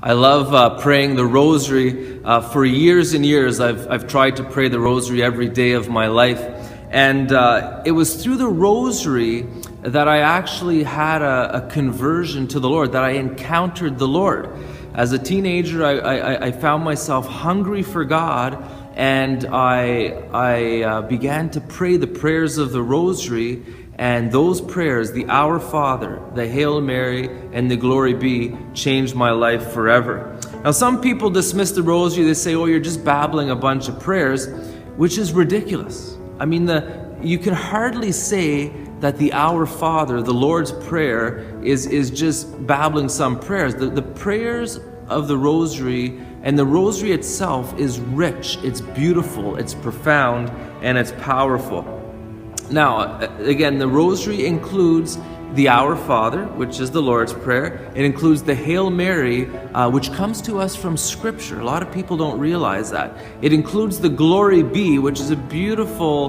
I love praying the rosary. For years and years, I've tried to pray the rosary every day of my life. And it was through the rosary that I actually had a conversion to the Lord, that I encountered the Lord. As a teenager, I found myself hungry for God, and I began to pray the prayers of the rosary. And those prayers, the Our Father, the Hail Mary, and the Glory Be, changed my life forever. Now, some people dismiss the rosary. They say, oh, you're just babbling a bunch of prayers, which is ridiculous. I mean, you can hardly say that the Our Father, the Lord's Prayer, is just babbling some prayers. The prayers of the rosary and the rosary itself is rich, it's beautiful, it's profound, and it's powerful. Now, again, the rosary includes the Our Father, which is the Lord's Prayer. It includes the Hail Mary, which comes to us from Scripture. A lot of people don't realize that. It includes the Glory Be, which is a beautiful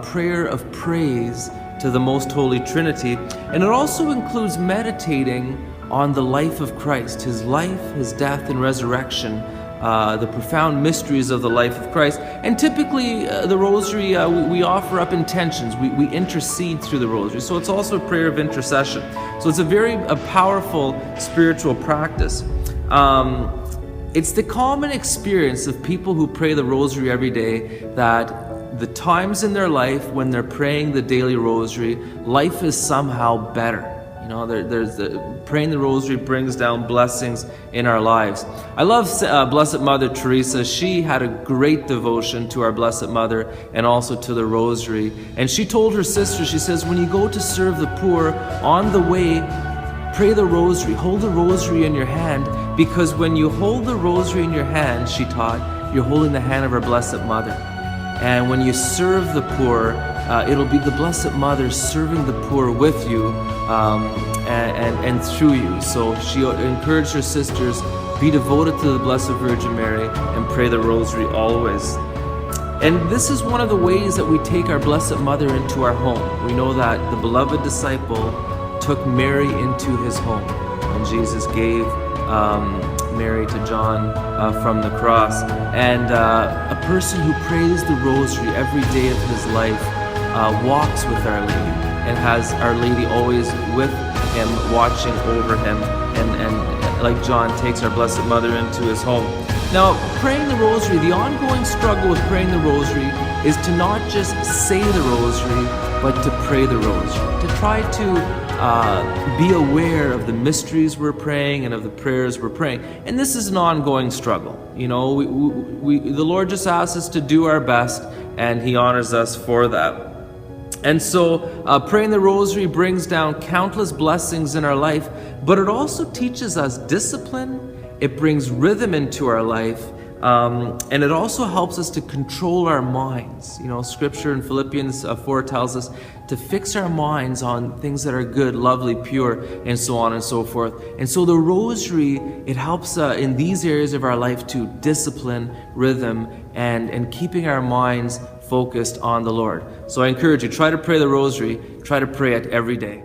prayer of praise to the Most Holy Trinity. And it also includes meditating on the life of Christ, His life, His death, and resurrection, the profound mysteries of the life of Christ. And typically, the rosary, we offer up intentions. We intercede through the rosary. So it's also a prayer of intercession. So it's a powerful spiritual practice. It's the common experience of people who pray the rosary every day that the times in their life when they're praying the daily rosary, life is somehow better. You know, praying the rosary brings down blessings in our lives. I love Blessed Mother Teresa. She had a great devotion to our Blessed Mother and also to the rosary. And she told her sister, she says, when you go to serve the poor, on the way, pray the rosary. Hold the rosary in your hand, because when you hold the rosary in your hand, she taught, you're holding the hand of our Blessed Mother. And when you serve the poor, it'll be the Blessed Mother serving the poor with you and through you. So she encouraged her sisters, be devoted to the Blessed Virgin Mary and pray the rosary always. And this is one of the ways that we take our Blessed Mother into our home. We know that the beloved disciple took Mary into his home when Jesus gave Mary to John from the cross. And a person who prays the rosary every day of his life walks with Our Lady and has Our Lady always with him, watching over him, and like John takes our Blessed Mother into his home. Now, praying the rosary, the ongoing struggle with praying the rosary is to not just say the rosary, but to pray the rosary, to try to be aware of the mysteries we're praying and of the prayers we're praying. And this is an ongoing struggle. You know, the Lord just asks us to do our best, and He honors us for that. And so praying the rosary brings down countless blessings in our life, but it also teaches us discipline. It brings rhythm into our life, and it also helps us to control our minds. You know, Scripture in Philippians 4 tells us to fix our minds on things that are good, lovely, pure, and so on and so forth. And so the rosary, it helps in these areas of our life to discipline, rhythm, and keeping our minds focused on the Lord. So I encourage you, try to pray the rosary, try to pray it every day.